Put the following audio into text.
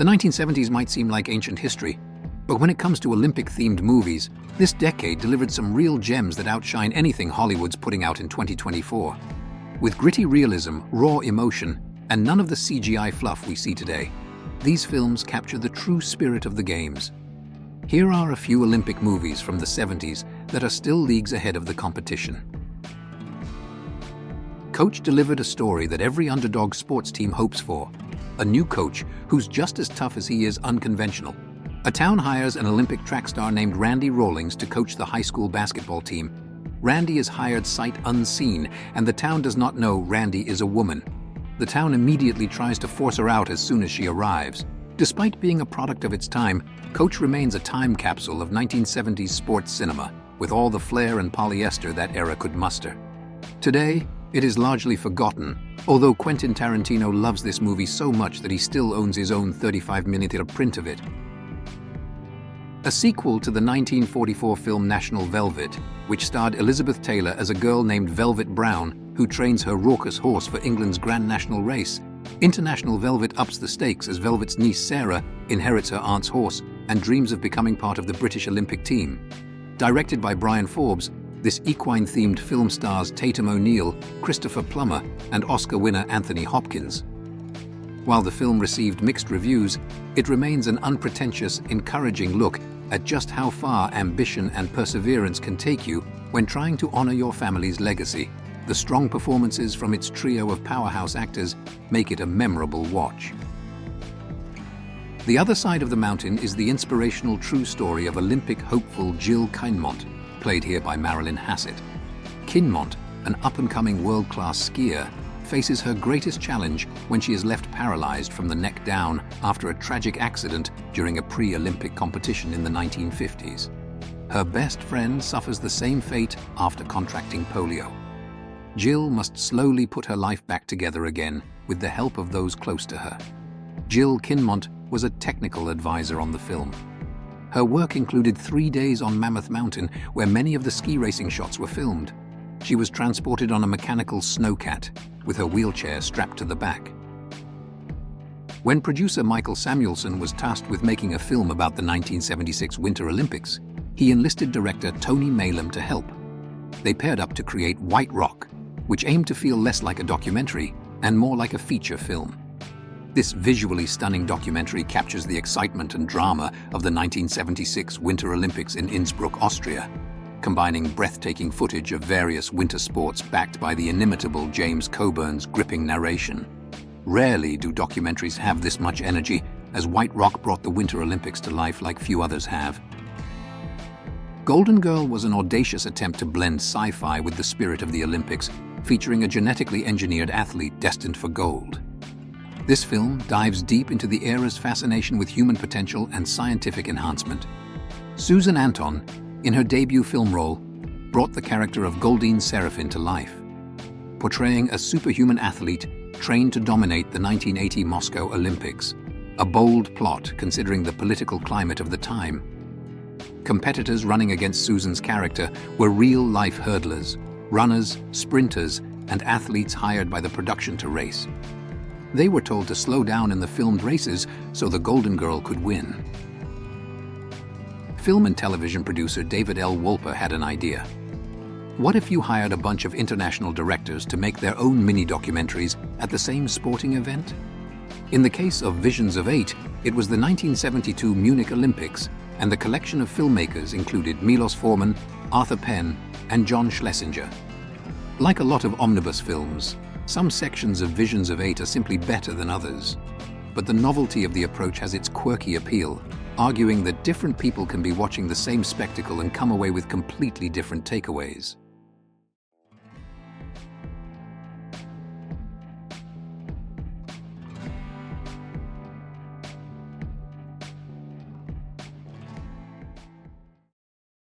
The 1970s might seem like ancient history, but when it comes to Olympic-themed movies, this decade delivered some real gems that outshine anything Hollywood's putting out in 2024. With gritty realism, raw emotion, and none of the CGI fluff we see today, these films capture the true spirit of the Games. Here are a few Olympic movies from the 70s that are still leagues ahead of the competition. Coach delivered a story that every underdog sports team hopes for. A new coach who's just as tough as he is unconventional. A town hires an Olympic track star named Randy Rawlings to coach the high school basketball team. Randy is hired sight unseen, and the town does not know Randy is a woman. The town immediately tries to force her out as soon as she arrives. Despite being a product of its time, Coach remains a time capsule of 1970s sports cinema, with all the flair and polyester that era could muster. Today, it is largely forgotten, although Quentin Tarantino loves this movie so much that he still owns his own 35mm print of it. A sequel to the 1944 film National Velvet, which starred Elizabeth Taylor as a girl named Velvet Brown who trains her raucous horse for England's Grand National race. International Velvet ups the stakes as Velvet's niece Sarah inherits her aunt's horse and dreams of becoming part of the British Olympic team. Directed by Brian Forbes, this equine-themed film stars Tatum O'Neal, Christopher Plummer, and Oscar winner Anthony Hopkins. While the film received mixed reviews, it remains an unpretentious, encouraging look at just how far ambition and perseverance can take you when trying to honor your family's legacy. The strong performances from its trio of powerhouse actors make it a memorable watch. The other side of the mountain is the inspirational true story of Olympic hopeful Jill Kinmont, played here by Marilyn Hassett. Kinmont, an up-and-coming world-class skier, faces her greatest challenge when she is left paralyzed from the neck down after a tragic accident during a pre-Olympic competition in the 1950s. Her best friend suffers the same fate after contracting polio. Jill must slowly put her life back together again with the help of those close to her. Jill Kinmont was a technical advisor on the film. Her work included 3 days on Mammoth Mountain, where many of the ski racing shots were filmed. She was transported on a mechanical snowcat, with her wheelchair strapped to the back. When producer Michael Samuelson was tasked with making a film about the 1976 Winter Olympics, he enlisted director Tony Maylam to help. They paired up to create White Rock, which aimed to feel less like a documentary and more like a feature film. This visually stunning documentary captures the excitement and drama of the 1976 Winter Olympics in Innsbruck, Austria, combining breathtaking footage of various winter sports backed by the inimitable James Coburn's gripping narration. Rarely do documentaries have this much energy, as White Rock brought the Winter Olympics to life like few others have. Golden Girl was an audacious attempt to blend sci-fi with the spirit of the Olympics, featuring a genetically engineered athlete destined for gold. This film dives deep into the era's fascination with human potential and scientific enhancement. Susan Anton, in her debut film role, brought the character of Goldine Serafin to life, portraying a superhuman athlete trained to dominate the 1980 Moscow Olympics, a bold plot considering the political climate of the time. Competitors running against Susan's character were real-life hurdlers, runners, sprinters, and athletes hired by the production to race. They were told to slow down in the filmed races so the Golden Girl could win. Film and television producer David L. Wolper had an idea. What if you hired a bunch of international directors to make their own mini-documentaries at the same sporting event? In the case of Visions of 8, it was the 1972 Munich Olympics, and the collection of filmmakers included Milos Forman, Arthur Penn, and John Schlesinger. Like a lot of omnibus films, some sections of Visions of 8 are simply better than others. But the novelty of the approach has its quirky appeal, arguing that different people can be watching the same spectacle and come away with completely different takeaways.